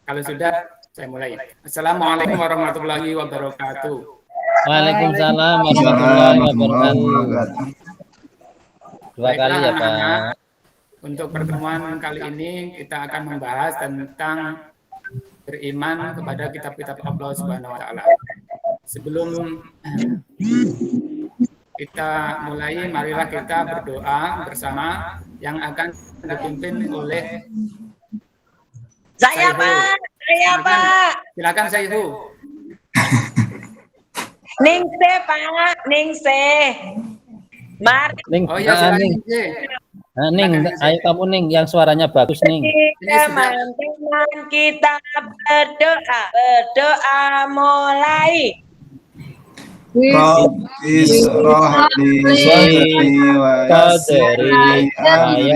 Kalau sudah, saya mulai. Assalamualaikum warahmatullahi wabarakatuh. Waalaikumsalam warahmatullahi wabarakatuh. Dua kali ya Pak. Untuk pertemuan kali ini kita akan membahas tentang beriman kepada kitab-kitab Allah Subhanahu wa taala. Sebelum kita mulai, marilah kita berdoa bersama yang akan dipimpin oleh Saya Pak. Silakan Sayhu. Ningse Pak, Ningse. Mari. Ning, Oh ya, silakan Ning. Ningse. Ning, ayo kamu Ning, yang suaranya bagus Ning. Teman-teman kita berdoa mulai. Rabbi israh li sadri wa yassir li amri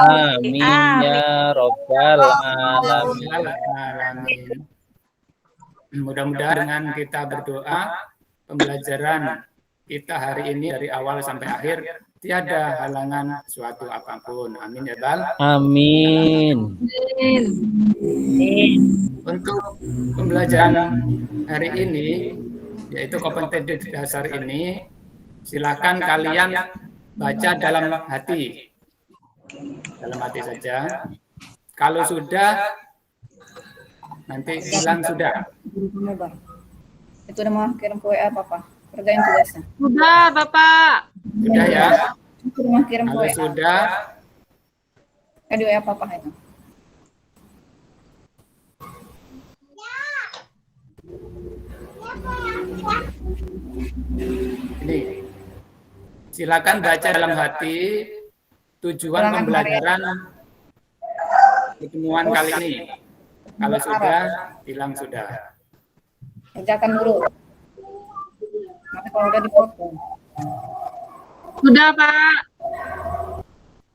Amin. Ya Rabbal Alamin. Mudah-mudahan dengan kita berdoa, pembelajaran kita hari ini dari awal sampai akhir tiada halangan suatu apapun. Amin ya Bal. Amin. Untuk pembelajaran hari ini, yaitu kompetensi dasar ini, silakan kalian baca dalam hati. Dalam hati saja. Kalau sudah, nanti bilang sudah. Itu udah mau kirim ke WA Papa. Kerjain tugasnya. Sudah, Bapak. Sudah ya? Rumah kirim ke Kalau WA. sudah, Di WA Papa itu. ini. Silakan baca dalam hati tujuan pembelajaran pertemuan kali ini. Kalau sudah, bilang sudah. Kerjakan dulu. Nanti kalau udah dipotong. Sudah, Pak.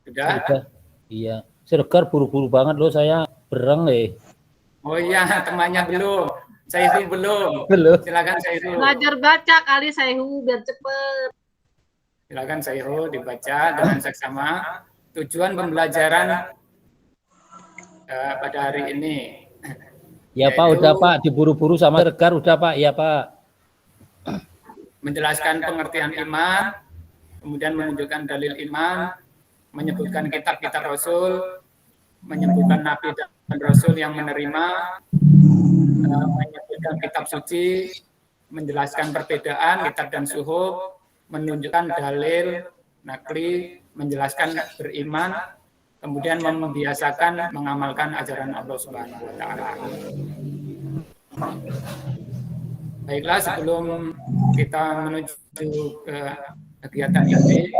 Sudah? Sudah. Iya. Seregar buru-buru banget loh, saya bereng Oh iya, temannya belum. Sayhu belum. Belum. Silakan Sayhu. Belajar baca kali Sayhu biar cepet. Silakan Sayhu dibaca dengan seksama. Tujuan pembelajaran pada hari ini. Ya Pak, udah Pak, diburu-buru sama Seregar udah Pak, ya Pak. Menjelaskan pengertian iman, kemudian menunjukkan dalil iman, menyebutkan kitab-kitab Rasul, menyebutkan Nabi dan Rasul yang menerima, menyebutkan kitab suci, menjelaskan perbedaan kitab dan suhuf, menunjukkan dalil, nakli, menjelaskan beriman, kemudian membiasakan mengamalkan ajaran Allah Subhanahu wa taala. Baiklah, sebelum kita menuju ke kegiatan ini,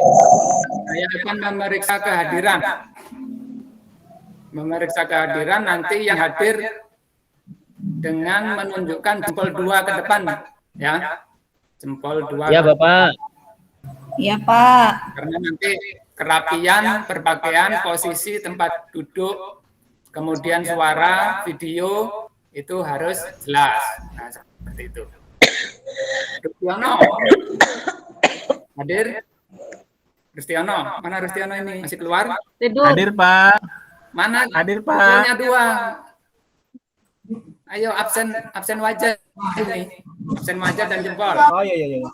saya akan memeriksa kehadiran nanti yang hadir dengan menunjukkan jempol 2 ke depan, ya. Jempol 2. Ya Bapak. Iya Pak. Karena nanti kerapian, berpakaian, posisi tempat duduk, kemudian suara, video itu harus jelas. Nah, seperti itu. Rustiono hadir. Rustiono, mana Rustiono ini? Masih keluar? Tidur. Hadir Pak. Mana? Hadir Pak. Videonya 2. Ayo absen wajah ini. Absen wajah dan jempol. Oh iya.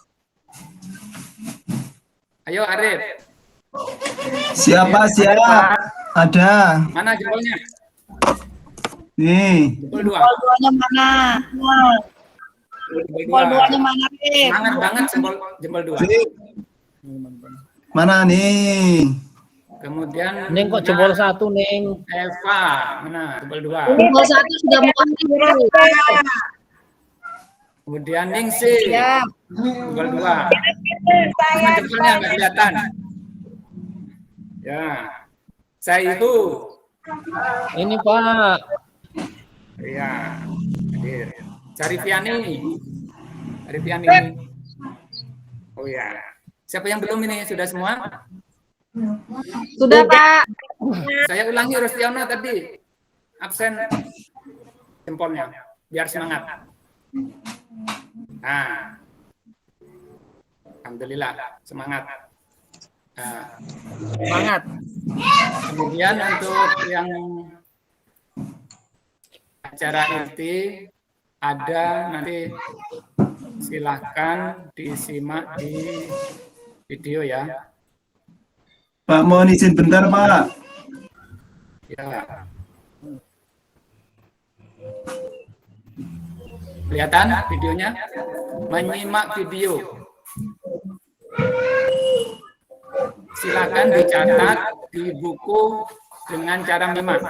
Ayo Arif. Siapa? Ada. Mana jempolnya? Nih. Jempol 2. Jempol duanya mana? Jempol duanya mana, Rif? Semangat banget jempol 2. Mana nih? Kemudian Neng kok jempol 1 Neng? Eva, mana jempol 2. Jempol 1 sudah mau tidur. Kemudian Ningsih, Siap. jempol 2. Mana jempolnya nggak kelihatan? Ya, Sayhu. Ini Pak. Iya, hadir. Cari Piani. Oh ya. Siapa yang belum ini? Sudah semua? Sudah, Pak. Saya ulangi Rustiono tadi. Absen jempolnya. Biar semangat. Nah. Alhamdulillah, semangat. Nah, Semangat. kemudian untuk yang acara inti ada nanti silahkan disimak di video ya. Pak, mohon izin bentar, Pak. Ya. Kelihatan videonya? Menyimak video. Silakan dicatat di buku dengan cara menyimak.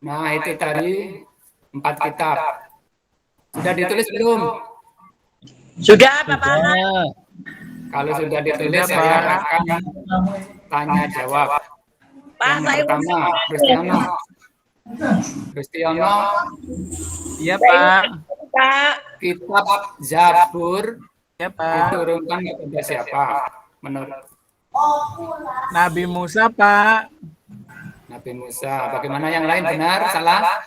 Nah, itu tadi 4 kitab. Sudah ditulis belum? Sudah, Bapak. Sudah. Kalau sudah ditulis, saya akan tanya jawab. Pak, Yang saya pertama, Kristiono, Iya, Pak. Pak. kitab Zabur Iya, Pak. diturunkan kepada siapa? Menurut Nabi Musa, Pak. Nabi Musa. Bagaimana yang lain, benar, salah?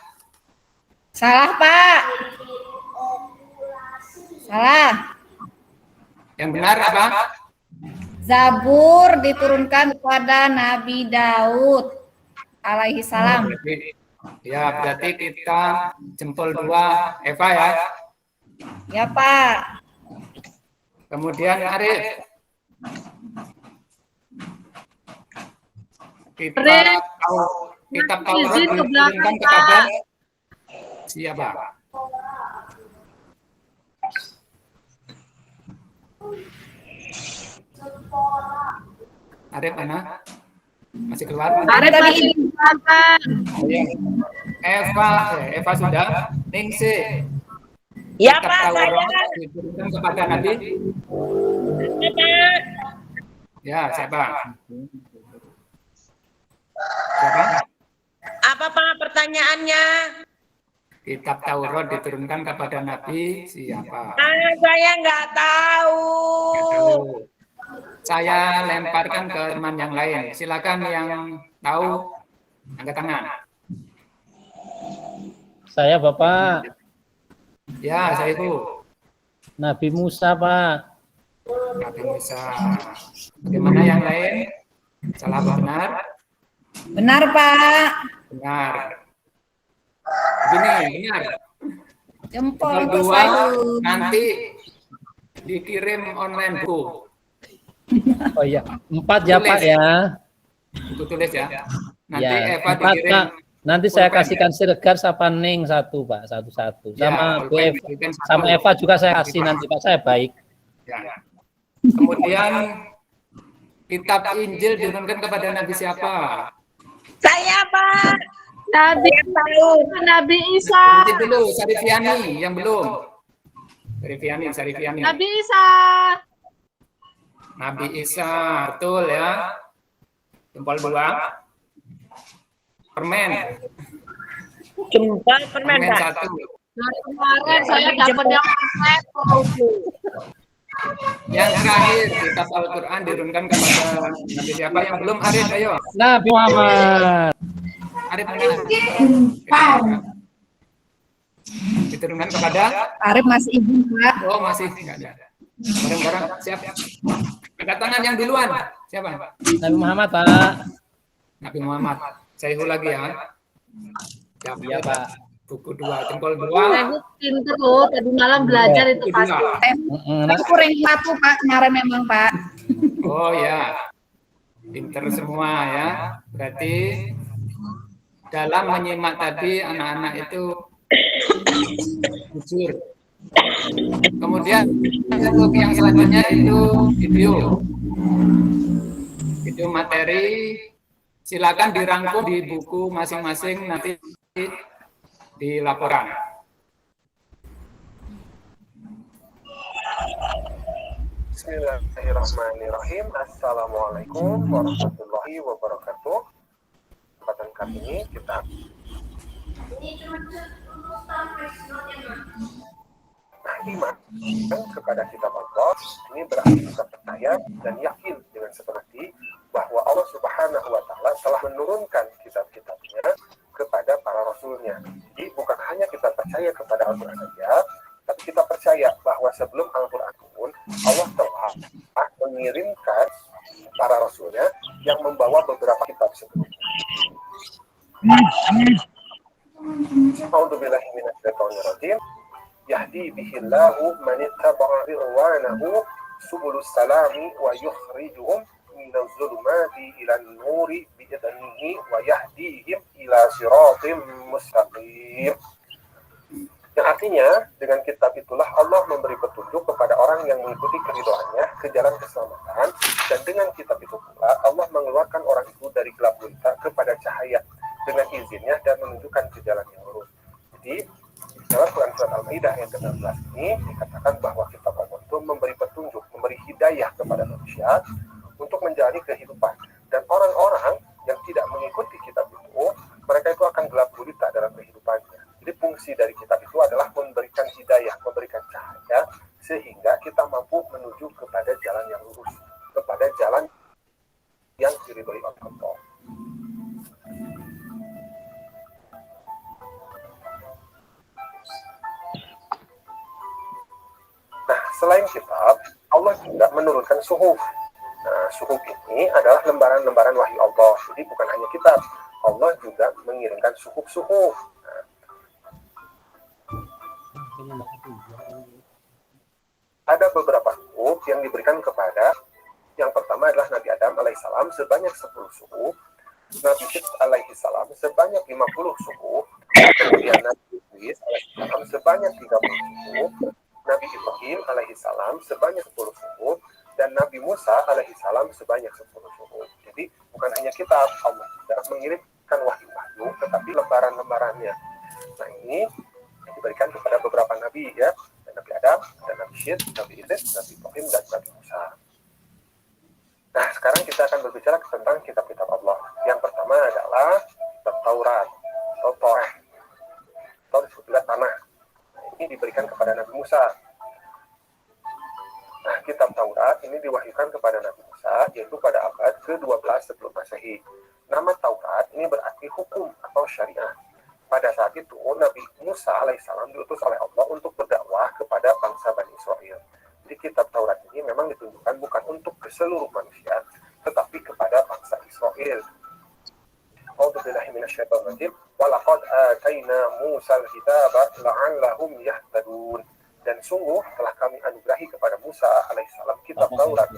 Salah, Pak. Salah. Yang benar apa? Zabur diturunkan kepada Nabi Daud alaihi salam. Ya, berarti kita jempol 2 Eva ya. Ya, Pak. Kemudian Arif. Kitab Taurat Izin ke belakang, diturunkan kepada siapa? Arif mana? Masih keluar? Arif masih di belakang. Oh, iya. Eva sudah. Ningsih. Ya, Kitab Pak, saya. Taurat diturunkan kepada Nabi. Pak. Ya, siapa? Siapa? Apa, Pak, pertanyaannya? Kitab Taurat diturunkan kepada Nabi siapa? Saya nggak tahu. Saya lemparkan ke teman yang lain. Silakan yang tahu angkat tangan. Saya Bapak. Ya, saya itu. Nabi Musa, Pak. Nabi Musa. Bagaimana yang lain? Salah apa benar? Benar, Pak. Benar. Begini, benar. Jempol Nomor untuk 2 saya. nanti dikirim online Bu. Oh iya, 4 ya, Pak ya. Itu tulis ya. Nanti Ya, Eva 4, dikirim. Pak. Nanti saya pulpen, kasihkan Siregar sama Ning 1, Pak, satu-satu. Ya, Sama Bu pulpen Eva, dikirim satu. sama Eva juga saya kasih nanti, Pak. Saya baik. Ya. Kemudian kitab Injil diturunkan kepada Nabi siapa? Saya, Pak. Nabi Tahu. Nabi Isa. Nanti dulu, Sarifiani yang belum. Sarifiani. Nabi Isa. Nabi Isa, betul ya. Jempol 2. Permen. Jempol permen, Permen Pak. 1. Dari kemarin saya dapat yang permen. Yang terakhir, kitab Al-Quran diturunkan kepada Nabi siapa yang belum? Arif, ayo. Nabi Muhammad. Arif, mana? Diturunkan kepada? Arif masih izin, Pak. Oh, masih enggak ada. Bareng-bareng, siap. Angkat tangan yang duluan. Siapa? Nabi Muhammad, Pak. Nabi Muhammad. Saya ulang lagi ya. Siap, Iya, Pak. Buku 2, jempol 2. Saya pinter loh, tadi malam belajar itu Buku pasti. 2. Tapi kurang 1, Pak, kemarin memang, Pak. Oh ya, pinter semua ya. Berarti dalam menyimak tadi anak-anak itu jujur. Kemudian untuk yang selanjutnya itu video materi. Silakan dirangkum di buku masing-masing nanti di laporan. Bismillahirrahmanirrahim. Assalamualaikum warahmatullahi wabarakatuh. Kesempatan kali ini kita iman kepada kitab Allah. Ini berarti kita percaya dan yakin dengan sepenuh hati bahwa Allah Subhanahu wa Ta'ala telah menurunkan kitab-kitabnya kepada para rasulnya. Jadi bukan hanya kita percaya kepada Al-Quran saja, tapi kita percaya bahwa sebelum Al-Quran pun Allah telah mengirimkan para rasulnya yang membawa beberapa kitab sebelumnya. A'udzubillahi minasyaitonir rajim. Yahdi bihillahu man ittaba'a ridwanahu subulus salami wa yukhrijuhum minaz zulumati ilan nuri bi'idnihi wa yahdihim ila siratim mustaqim. Yang artinya, dengan kitab itulah Allah memberi petunjuk kepada orang yang mengikuti keridhaannya ke jalan keselamatan, dan dengan kitab itu pula Allah mengeluarkan orang itu dari gelap gulita kepada cahaya dengan izinnya dan menunjukkan ke jalan yang lurus. Jadi, dalam Quran Surat Al-Maidah ayat ke-16 ini dikatakan bahwa kitab Allah itu memberi petunjuk, memberi hidayah kepada manusia untuk menjalani kehidupan. Dan orang-orang yang tidak mengikuti kitab itu, mereka itu akan gelap gulita dalam kehidupannya. Jadi fungsi dari kitab itu adalah memberikan hidayah, memberikan cahaya, sehingga kita mampu menuju kepada jalan yang lurus, kepada jalan yang diridhoi oleh Allah. Nah, selain kitab, Allah juga menurunkan suhuf. Nah, suhuf ini adalah lembaran-lembaran wahyu Allah. Jadi bukan hanya kitab, Allah juga mengirimkan suhuf-suhuf. Ada beberapa suhuf yang diberikan kepada, yang pertama adalah Nabi Adam alaihissalam sebanyak 10 suhuf, Nabi Hud alaihissalam sebanyak 50 suhuf, kemudian Nabi Idris alaihissalam sebanyak 30 suhuf, Nabi Ibrahim alaihissalam sebanyak 10 suhuf, dan Nabi Musa alaihissalam sebanyak 10 suhuf. Jadi bukan hanya kitab, Allah tidak mengirimkan wahyu-wahyu, tetapi lembaran-lembarannya. Nah, ini diberikan kepada beberapa nabi ya, Nabi Adam, dan Nabi Syed, Nabi Idris, Nabi Ibrahim, dan Nabi Musa. Nah, sekarang kita akan berbicara tentang kitab-kitab Allah. Yang pertama adalah kitab Taurat atau Torah, atau disebut juga Tanah. Nah, ini diberikan kepada Nabi Musa. Nah, kitab Taurat ini diwahyukan kepada Nabi Musa, yaitu pada abad ke-12 sebelum Masehi. Nama Taurat ini berarti hukum atau syariah. Pada saat itu, Nabi Musa alaihissalam diutus oleh Allah untuk berdakwah kepada bangsa Bani Israel. Jadi kitab Taurat ini memang ditunjukkan bukan untuk ke seluruh manusia, tetapi kepada bangsa Israel. A'udzubillahi minasyaitonir rajim. Wa laqad ataina Musa al-kitaba la'allahum yahtadun. Dan sungguh telah kami anugerahi kepada Musa alaihissalam kitab Taurat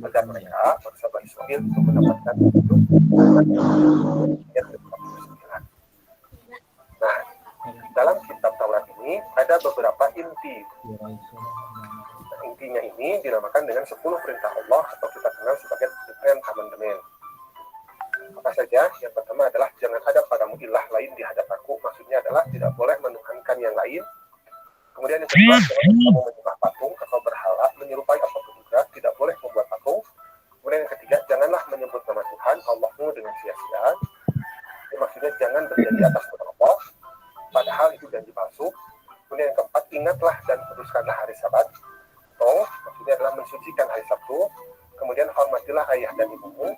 agar mereka bangsa Bani Israel untuk mendapatkan petunjuk. Nah, dalam kitab Taurat ini ada beberapa inti. Nah, intinya ini dinamakan dengan 10 perintah Allah atau kita kenal sebagai Ten Commandment. Apa saja? Yang pertama adalah jangan ada padamu ilah lain di hadapanku. Maksudnya adalah tidak boleh menuhankan yang lain. Kemudian yang kedua, jangan kamu menyembah patung atau berhala, menyerupai apapun juga, tidak boleh membuat patung. dengan sia-sia. Maksudnya jangan berjanji atas nama Allah, padahal itu janji palsu. Kemudian yang keempat, ingatlah dan kuduskanlah hari Sabat. Maksudnya adalah mensucikan hari Sabtu. Kemudian hormatilah ayah dan ibumu.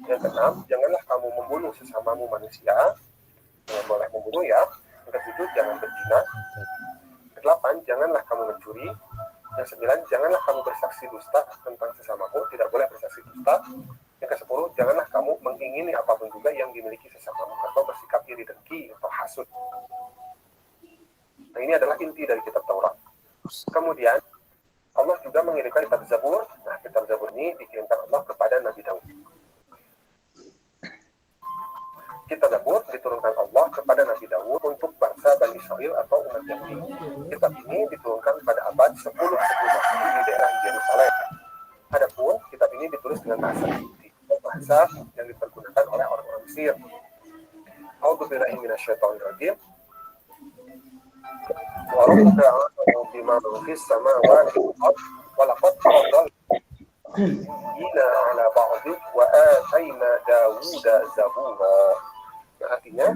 Yang keenam, janganlah kamu membunuh sesamamu manusia. Jangan boleh membunuh ya. Yang ketujuh, jangan berzina. Kedelapan, janganlah kamu mencuri. Yang sembilan, janganlah kamu bersaksi dusta tentang sesamamu. Tidak boleh bersaksi dusta. Yang kesepuluh, janganlah kamu mengingini apapun juga yang dimiliki sesamamu atau bersikap iri dengki atau hasud. Nah, ini adalah inti dari kitab Taurat. Kemudian Allah juga mengirimkan kitab Zabur. Nah, kitab Zabur ini dikirimkan Allah kepada Nabi Daud. Kitab Zabur diturunkan Allah kepada Nabi Daud untuk bangsa Bani Israil atau umat Yahudi. Kitab ini diturunkan pada abad 10 sebelum Masehi di daerah Yerusalem. Adapun kitab ini ditulis dengan bahasa Yahudi, bahasa yang dipergunakan oleh orang-orang Mesir. A'udzubillahi minasyaitonir rajim. وَرَبُّكَ أَعْلَمُ بِمَنْ فِي السَّمَاوَاتِ وَالْأَرْضِ وَلَقَدْ فَضَّلْنَا عَلَى بَعْضٍ وَآتَيْنَا دَاوُودَ زَبُورًا. Artinya,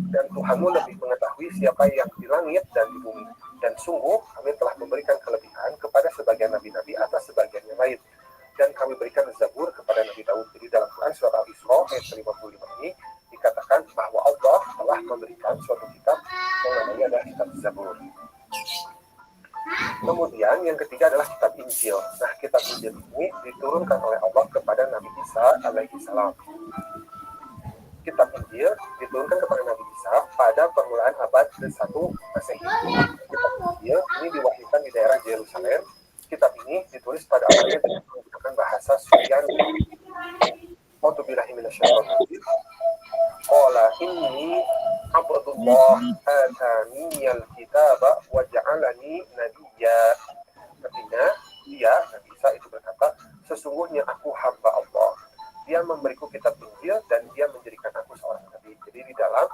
dan Tuhanmu lebih mengetahui siapa yang di langit dan di bumi. Dan sungguh kami telah memberikan kelebihan kepada sebagian nabi-nabi atas sebagian yang lain. Dan kami berikan Zabur kepada Nabi Daud. Jadi dalam Quran surat Al-Isra ayat 55 ini dikatakan bahwa Allah telah memberikan suatu kitab yang namanya adalah kitab Zabur. Kemudian yang ketiga adalah kitab Injil. Nah, kitab Injil ini diturunkan oleh Allah kepada Nabi Isa alaihi salam. Kitab Injil diturunkan kepada Nabi Isa pada permulaan abad ke-1 Masehi. Kitab Injil ini diwahyukan di daerah Yerusalem. Kitab ini ditulis pada awalnya dengan menggunakan bahasa Suryani. A'udzubillahi minasyaitonir rajim. Qala inni abdullah ataniyal kitaba wa ja'alani nabiyya. Artinya, dia, Nabi Isa itu berkata, sesungguhnya aku hamba Allah. Dia memberiku kitab Injil dan dia menjadikan aku seorang nabi. Jadi di dalam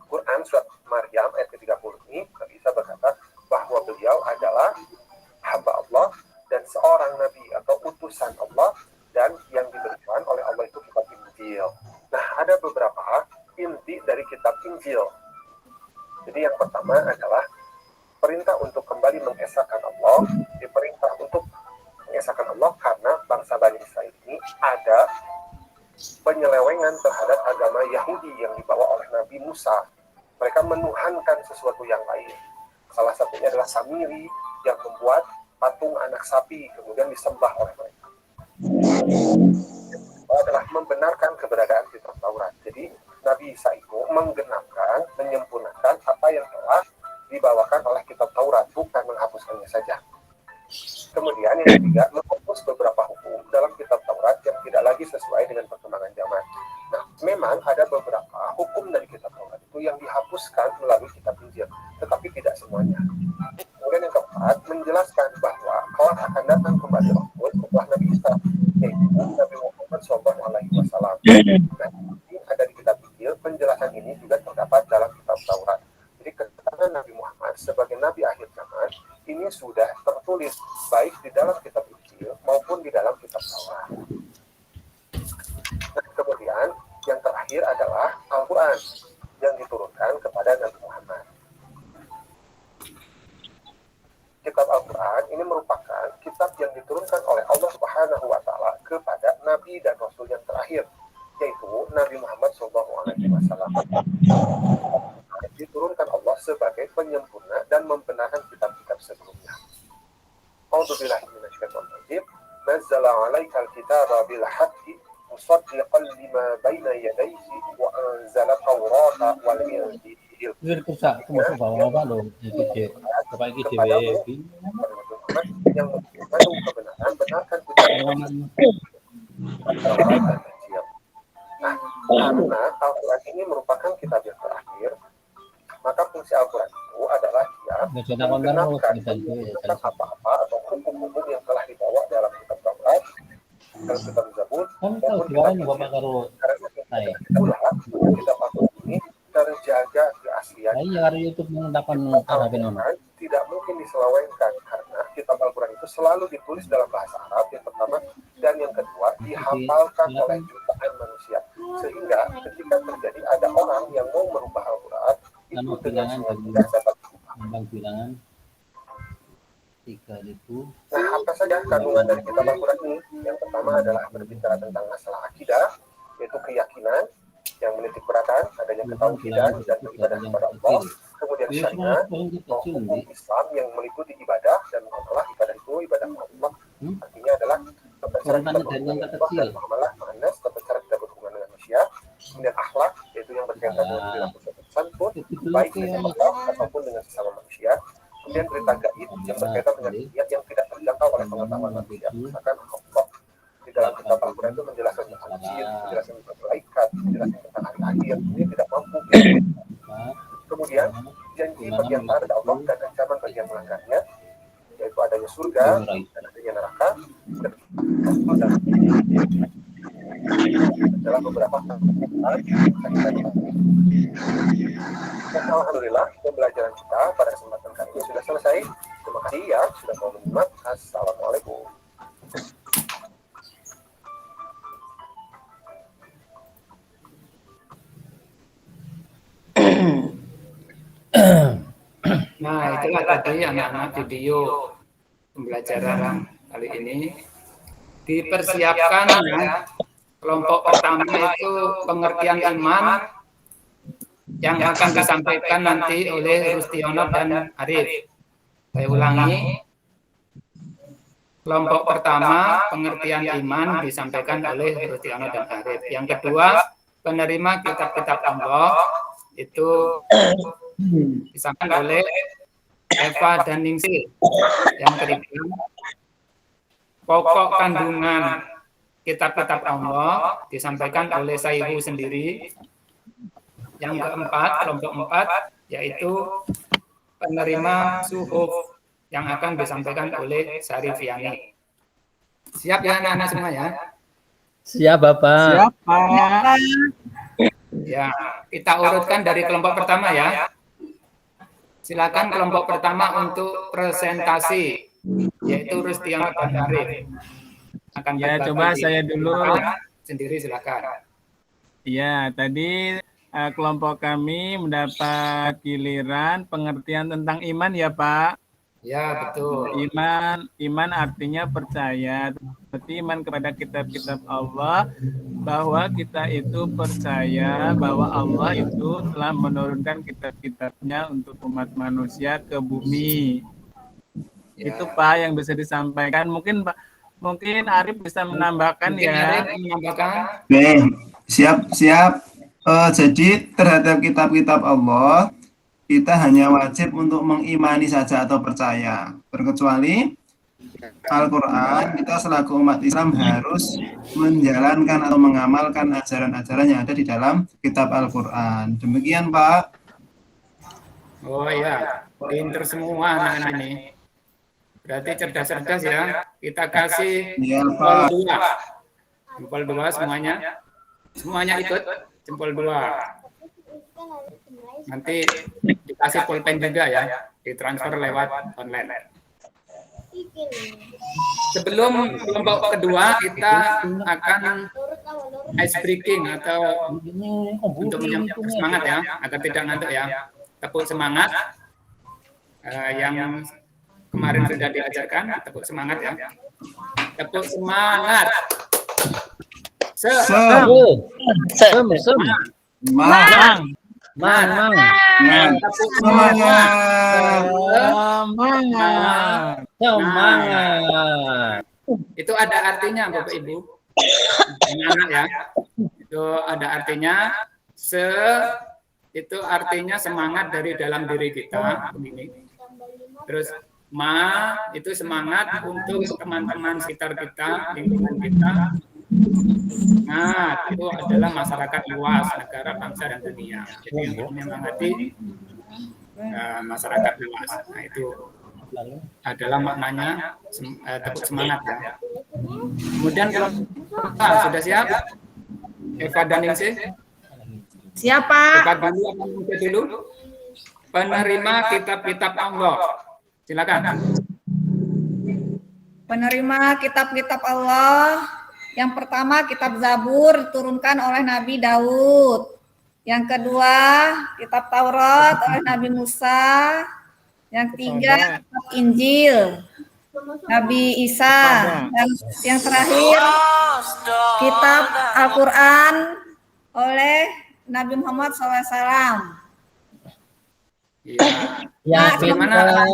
Quran surat Maryam ayat ke-30 ini, Nabi Isa berkata bahwa beliau adalah hamba Allah dan seorang nabi atau utusan Allah, dan yang diberikan oleh Allah itu kitab Injil. Nah, ada beberapa inti dari kitab Injil. Jadi yang pertama adalah perintah untuk kembali mengesahkan Allah, diperintah untuk mengesahkan Allah karena bangsa Bani Israil ini ada penyelewengan terhadap agama Yahudi yang dibawa oleh Nabi Musa. Mereka menuhankan sesuatu yang lain. Salah satunya adalah Samiri yang membuat patung anak sapi kemudian disembah oleh mereka. Itu adalah membenarkan keberadaan kitab Taurat. Jadi Nabi Isa itu menggenapkan, menyempurnakan apa yang telah dibawakan oleh kitab Taurat, bukan menghapuskannya saja. Kemudian yang ketiga, menghapus beberapa hukum dalam kitab Taurat yang tidak lagi sesuai dengan perkembangan zaman. Nah, memang ada beberapa hukum dari kitab Taurat itu yang dihapuskan melalui kitab Injil, tetapi tidak semuanya. Kemudian yang keempat, menjelaskan bahwa kelak akan datang kembali Rasul setelah Nabi Isa, yaitu Nabi Muhammad SAW. Nah, ini ada di kitab Injil. Penjelasan ini juga terdapat dalam kitab Taurat. Jadi kedatangan Nabi Muhammad sebagai Nabi akhir zaman ini sudah tertulis baik di dalam kitab Injil maupun di dalam kitab Taurat. Nah, kemudian yang terakhir adalah Al-Quran yang diturunkan kepada Nabi Muhammad. Kitab Al-Quran ini merupakan kitab yang diturunkan oleh Allah Subhanahu wa Ta'ala kepada Nabi dan Rasul yang terakhir, yaitu Nabi Muhammad SAW. Diturunkan Allah sebagai penyempurna dan membenarkan kitab-kitab sebelumnya. A'udzubillahi minasyaitonir rajim. Nazzala 'alaikal kitaba bil haqqi musaddiqan lima baina yadayhi wa anzala tawrata wal injil. Itu rusak, masuk bawah loh. Jadi apa ini DWB? Yang mengandung kebenaran, benarkan kitab. Nah, karena Al-Quran ini merupakan kitab yang terakhir, maka fungsi Al-Quran itu adalah dia menggenapkan apa-apa atau hukum-hukum yang telah dibawa dalam kitab Taurat, dalam kitab Zabur, maupun kitab Al-Quran ini terjaga keaslian. Tidak mungkin diselewengkan karena kitab Al-Quran itu selalu ditulis dalam bahasa Arab yang pertama, dan yang kedua dihafalkan oleh jutaan manusia. Sehingga ketika terjadi ada orang yang mau merubah Al-Quran, itu Nama dengan bilangan semua dari mudah dapat berubah. Bang bilangan 3.000. Nah, apa saja kandungan dari kitab Al-Quran ini? Yang pertama adalah berbicara tentang masalah akidah, yaitu keyakinan yang menitik beratkan adanya ketauhidan dan beribadah kepada Allah. Kemudian syariat, hukum Islam yang meliputi ibadah dan muamalah. Ibadah itu ibadah Allah. Artinya adalah tata cara kita berhubungan dengan Allah dan muamalah, manas, tata cara kita berhubungan dengan manusia. Kemudian akhlak, yaitu yang berkaitan dengan perilaku sopan santun, baik dengan Allah ataupun dengan sesama manusia. Kemudian berita gaib yang berkaitan dengan niat yang tidak terjangkau oleh pengetahuan manusia. Misalkan Allah di dalam kitab Al-Quran itu menjelaskan tentang jin, menjelaskan tentang malaikat, menjelaskan tentang hari akhir. Ini tidak mampu. Kemudian janji bagi yang taat pada Allah dan ancaman bagi yang melanggarnya, yaitu adanya surga dan adanya neraka. Dan adalah beberapa hal dan alhamdulillah pembelajaran kita pada kesempatan kali ini sudah selesai. Terima kasih ya sudah mau menyimak. Assalamualaikum. Nah, itulah tadi anak-anak video pembelajaran kali ini. Dipersiapkan ya. Kelompok pertama itu pengertian iman yang akan disampaikan nanti oleh Rustiono dan Arif. Saya ulangi. Kelompok pertama pengertian iman disampaikan oleh Rustiono dan Arif. Yang kedua, penerima kitab-kitab Allah itu disampaikan oleh Eva dan Ningsih. Yang ketiga, pokok kandungan kitab-kitab Allah disampaikan oleh Sayyihu sendiri. Yang keempat, kelompok 4, yaitu penerima suhuf yang akan disampaikan oleh Syarifiani. Siap ya anak-anak semua ya? Siap, Bapak. Siapa? Ya, kita urutkan dari kelompok pertama ya. Silakan kelompok pertama untuk presentasi, yaitu Rustiono dan Arif. Akan Ya, berbagi coba saya dulu. Sendiri silakan. Ya, tadi kelompok kami mendapat giliran pengertian tentang iman ya, Pak. Ya, betul. Iman artinya percaya. Berarti iman kepada kitab-kitab Allah, bahwa kita itu percaya bahwa Allah itu telah menurunkan kitab-kitabnya untuk umat manusia ke bumi. Ya. Itu Pak yang bisa disampaikan. Mungkin Arif bisa menambahkan Mungkin ya. Arif menambahkan. Oke, siap. Jadi terhadap kitab-kitab Allah, kita hanya wajib untuk mengimani saja atau percaya. Terkecuali Al-Quran, kita selaku umat Islam harus menjalankan atau mengamalkan ajaran-ajaran yang ada di dalam kitab Al-Quran. Demikian, Pak. Oh iya, pinter semua anak-anak ini. Berarti cerdas-cerdas ya. Kita kasih Iya, jempol Pak. 2. Jempol 2 semuanya. Semuanya ikut jempol 2. Nanti dikasih pulpen juga ya, ditransfer lewat online. Sebelum kelompok kedua, kita akan ice breaking atau untuk menyambut semangat ya, agar tidak ngantuk ya. Tepuk semangat yang kemarin sudah diajarkan, tepuk semangat ya. Tepuk semangat. Mang. Tepuk semangat. Semangat. Itu ada artinya Bapak Ibu. Semangat ya. Itu ada artinya itu artinya semangat dari dalam diri kita begini. Terus itu semangat untuk teman-teman sekitar kita, lingkungan kita. Nah, itu adalah masyarakat luas, negara, bangsa, dan dunia. Jadi untuk menyemangati masyarakat luas. Nah, itu adalah maknanya tepuk semangat ya. Kemudian kalau sudah siap, Eva dan Ningsih. Siapa? Eva dulu. Penerima kitab-kitab Allah. Silakan. Penerima kitab-kitab Allah, Yang pertama kitab Zabur diturunkan oleh Nabi Daud. Yang kedua kitab Taurat oleh Nabi Musa. Yang ketiga kitab Injil Nabi Isa. Dan yang terakhir kitab Al-Quran oleh Nabi Muhammad SAW. Iya. Ya, Bagaimana?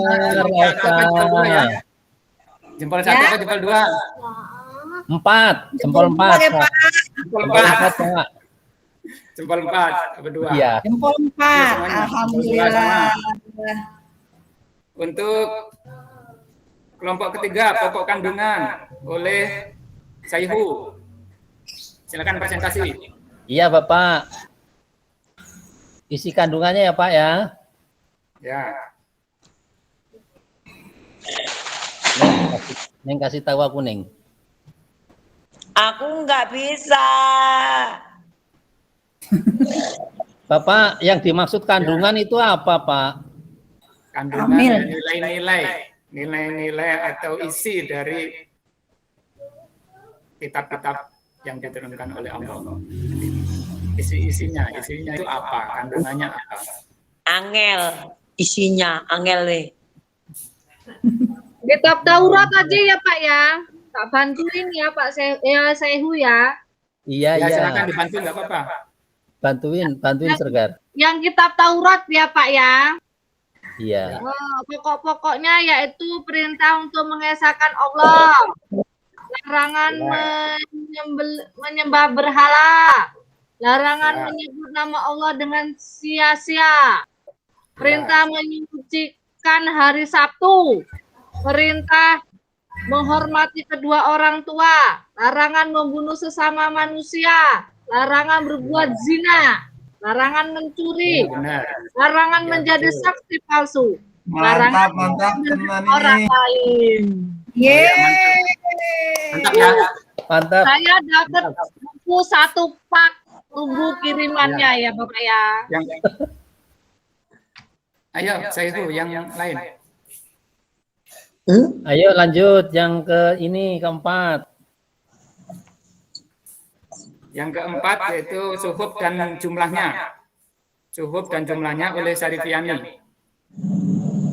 Jempol satu atau jempol dua? 4, jempol 4. Jempol Jempol 4. 4, Pak. Jempol 4, apa dua? Iya. Jempol 4. Alhamdulillah. Untuk kelompok ketiga, pokok kandungan oleh Saihu. Silakan presentasi. Iya, Bapak. Isi kandungannya ya, Pak ya. Ya. Neng kasih tahu aku, Neng. Aku nggak bisa. Bapak, yang dimaksud kandungan itu apa, Pak? Kandungan nilai-nilai atau isi dari kitab-kitab yang diturunkan oleh Allah. Isinya itu apa? Kandungannya apa? Angel, isinya angel deh. Kitab Taurat aja ya Pak ya. Tak bantuin ya Pak Sehu ya. Iya, Ya, iya. silakan dibantu nggak apa-apa. Bantuin Sergar. Yang kitab Taurat ya Pak ya. Iya. Pokok-pokoknya yaitu perintah untuk mengesahkan Allah, larangan menyembah berhala, larangan menyebut nama Allah dengan sia-sia, perintah menyucikan hari Sabtu, perintah menghormati kedua orang tua, larangan membunuh sesama manusia, larangan berbuat zina, larangan mencuri, larangan menjadi saksi palsu, larangan Mantap, orang lain. Yeay. Mantap ya. Mantap. Saya dapat buku 1 pak, tunggu kirimannya ya Bapak ya. Ayo, Saihu yang lain. Ayo lanjut yang keempat. Yang keempat yaitu suhub dan jumlahnya. Suhub dan jumlahnya oleh Syarifiani.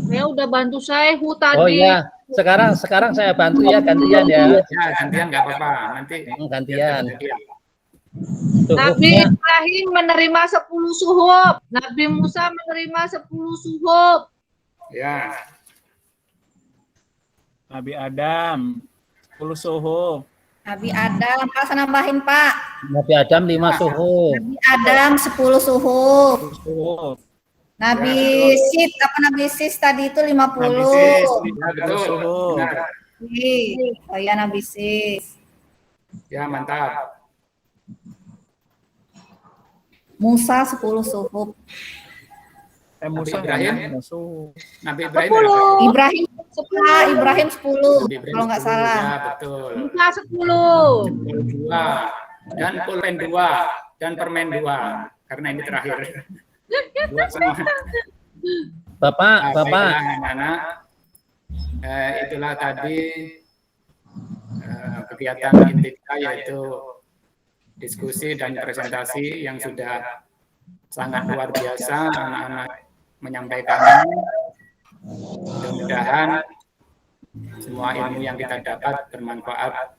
Saya udah bantu Sehu tadi. Oh iya, sekarang saya bantu ya, gantian ya. Ya, gantian nggak apa-apa. Nanti Gantian. Nabi Ibrahim menerima 10 suhub. Nabi Musa menerima 10 suhub. Ya. Nabi Adam 10 suhuf. Nabi Adam, Pak, saya nambahin Pak. Nabi Adam 5 suhuf. Nabi Adam 10 suhuf. Suhuf. Nabi Sis, Nabi Sis tadi itu 50. Nabi Sis, betul. Suhuf. Benar. Oh ya Nabi Sis. Ya, mantap. Musa 10 suhuf. Musa Ibrahim. Nabi Ibrahim. 10. Ibrahim 10, Ibrahim 10 Nabi Ibrahim kalau nggak 10, salah. Ya, betul. Musa 10. Jempol 2 dan pulpen 2 dan permen 2 karena ini terakhir. 2 semua. Bapak. Baiklah, anak-anak. Itulah tadi kegiatan inti kita yaitu diskusi dan presentasi yang sudah sangat luar biasa anak-anak menyampaikannya. Mudah-mudahan semua ilmu yang kita dapat bermanfaat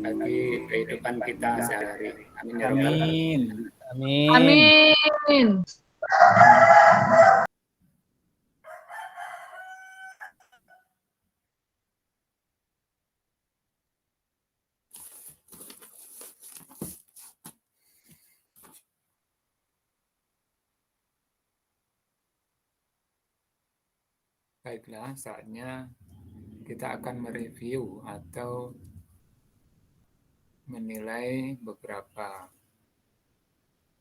bagi kehidupan kita sehari-hari. Amin ya rabbal alamin. Amin. Amin. Baiklah, saatnya kita akan mereview atau menilai beberapa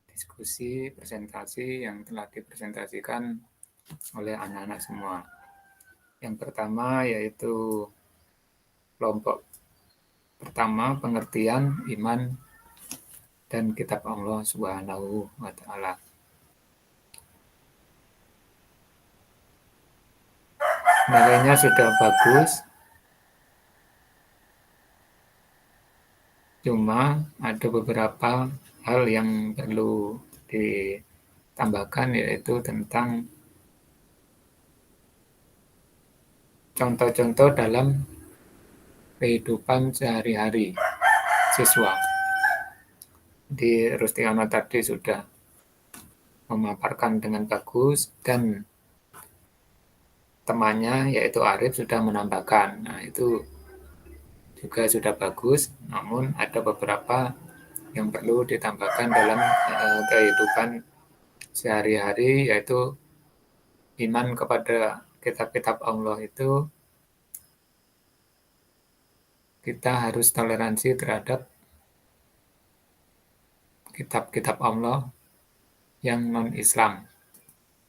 diskusi, presentasi yang telah dipresentasikan oleh anak-anak semua. Yang pertama yaitu kelompok pertama, pengertian iman dan kitab Allah Subhanahu wa Ta'ala. Nilainya sudah bagus. Cuma ada beberapa hal yang perlu ditambahkan, yaitu tentang contoh-contoh dalam kehidupan sehari-hari siswa. Di Rustiono tadi sudah memaparkan dengan bagus, dan temannya yaitu Arif sudah menambahkan. Nah, itu juga sudah bagus, namun ada beberapa yang perlu ditambahkan dalam kehidupan sehari-hari, yaitu iman kepada kitab-kitab Allah itu kita harus toleransi terhadap kitab-kitab Allah yang non-Islam,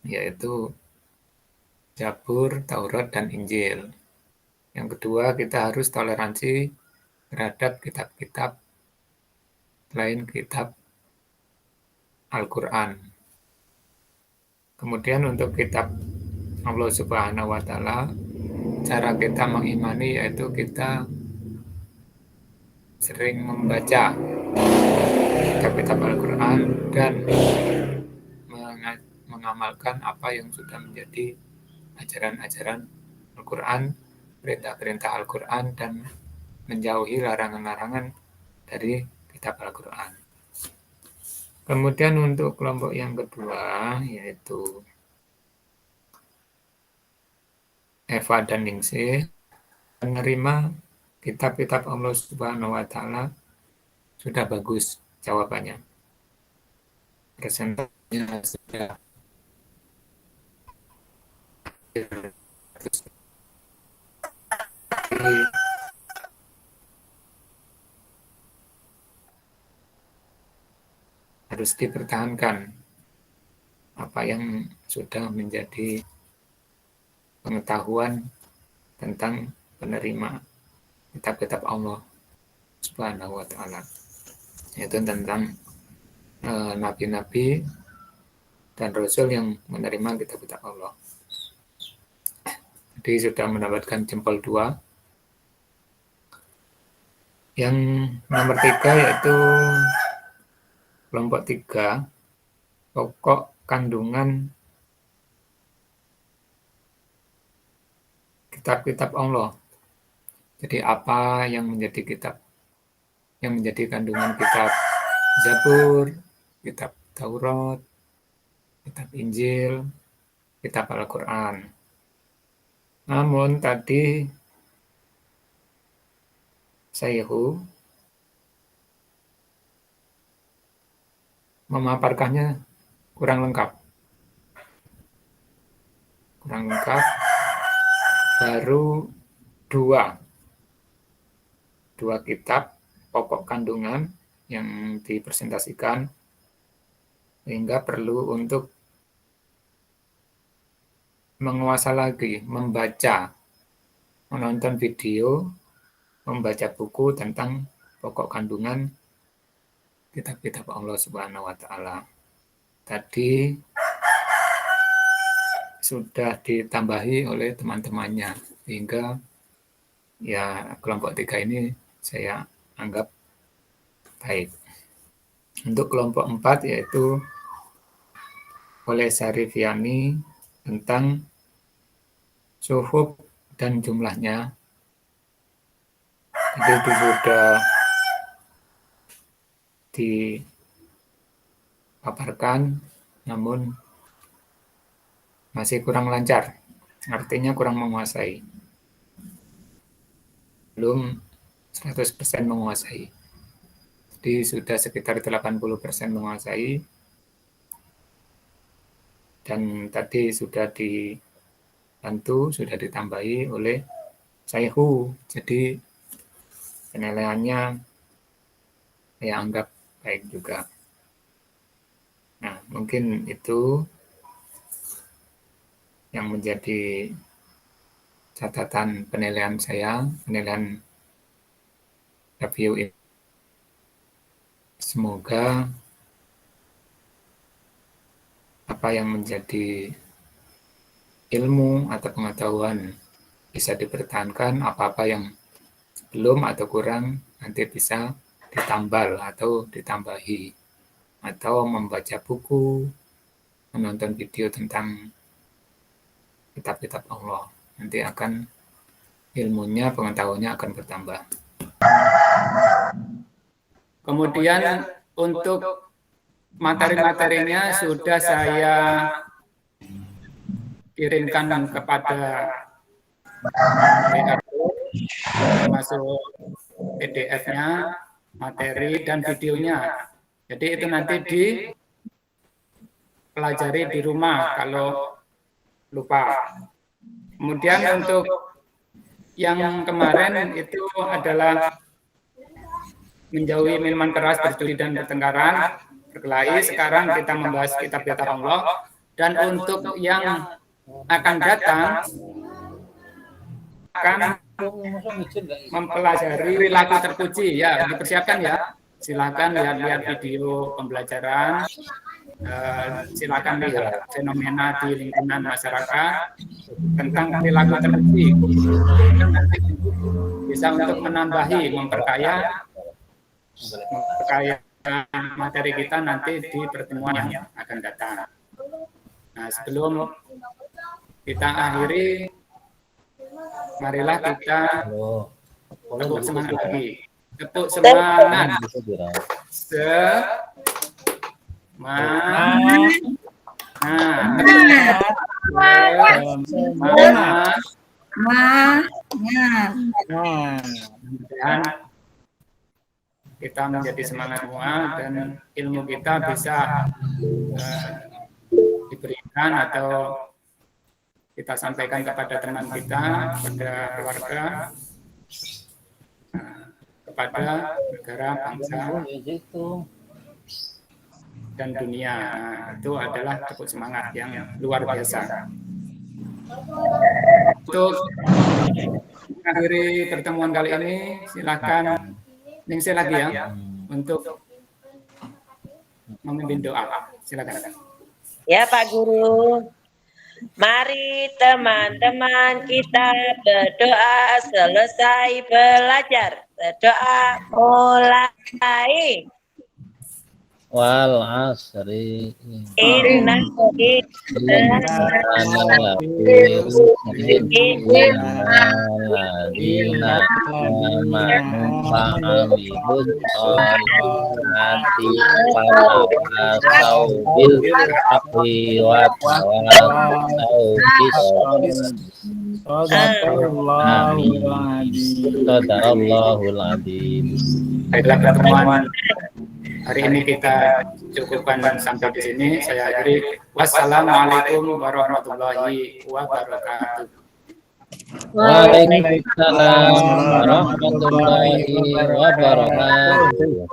yaitu Zabur, Taurat, dan Injil. Yang kedua, kita harus toleransi terhadap kitab-kitab selain kitab Al-Quran. Kemudian untuk kitab Allah Subhanahu wa Ta'ala, cara kita mengimani yaitu kita sering membaca kitab-kitab Al-Quran dan mengamalkan apa yang sudah menjadi ajaran-ajaran Al-Quran, perintah-perintah Al-Quran, dan menjauhi larangan-larangan dari kitab Al-Quran. Kemudian untuk kelompok yang kedua, yaitu Eva dan Ningsih, menerima kitab-kitab Allah Subhanahu wa Ta'ala sudah bagus jawabannya. Presentasinya sudah harus dipertahankan apa yang sudah menjadi pengetahuan tentang penerima kitab-kitab Allah Subhanahu wa Ta'ala, yaitu tentang nabi-nabi dan rasul yang menerima kitab-kitab Allah. Jadi sudah mendapatkan jempol 2. Yang nomor 3 yaitu kelompok 3, pokok kandungan kitab-kitab Allah. Jadi apa yang menjadi kitab, yang menjadi kandungan kitab Zabur, kitab Taurat, kitab Injil, kitab Al-Quran. Namun tadi Sayhu memaparkannya kurang lengkap. Baru dua kitab pokok kandungan yang dipresentasikan, sehingga perlu untuk menguasai lagi, membaca, menonton video, membaca buku tentang pokok kandungan kitab-kitab Allah Subhanahu wa Ta'ala. Tadi sudah ditambahi oleh teman-temannya, sehingga ya kelompok 3 ini saya anggap baik. Untuk kelompok 4 yaitu oleh Syarifiani tentang suhuf dan jumlahnya. Jadi itu sudah dipaparkan, namun masih kurang lancar, artinya kurang menguasai. Belum 100% menguasai. Jadi sudah sekitar 80% menguasai. Dan tadi sudah dibantu, sudah ditambahi oleh Sayhu. Jadi penilaiannya saya anggap baik juga. Nah, mungkin itu yang menjadi catatan penilaian saya, penilaian review ini. Semoga apa yang menjadi ilmu atau pengetahuan bisa dipertahankan, apa-apa yang belum atau kurang nanti bisa ditambal atau ditambahi, atau membaca buku, menonton video tentang kitab-kitab Allah. Nanti akan ilmunya, pengetahuannya akan bertambah. Kemudian untuk materi-materinya sudah saya kirimkan kepada WA, termasuk PDF-nya, materi dan videonya. Jadi itu nanti dipelajari di rumah kalau lupa. Kemudian untuk yang kemarin itu adalah menjauhi minuman keras, berjudi dan bertengkaran, berkelahi. Sekarang kita membahas kitab-kitab Allah. Dan untuk yang akan datang akan mempelajari perilaku terpuji. Ya, dipersiapkan ya. Silakan lihat-lihat video pembelajaran. Silakan lihat fenomena di lingkungan masyarakat tentang perilaku terpuji. Nanti bisa untuk menambahi, memperkaya materi kita nanti di pertemuan yang akan datang. Nah, sebelum kita akhiri, marilah kita tepuk semangat lagi. Tepuk semangat. Dan kita menjadi semangat semua dan ilmu kita bisa diberikan atau kita sampaikan kepada teman kita, kepada keluarga, kepada negara, bangsa, dan dunia. Nah, itu adalah tepuk semangat yang luar biasa. Untuk mengakhiri pertemuan kali ini, silakan ningsi lagi ya untuk memimpin doa. Silakan. Ya Pak Guru. Mari teman-teman kita berdoa selesai belajar. Berdoa mulai. Wal asri Inna Baiklah pertemuan hari ini kita cukupkan sampai di sini. Saya akhiri. Wassalamualaikum warahmatullahi wabarakatuh. Waalaikumsalam warahmatullahi wabarakatuh.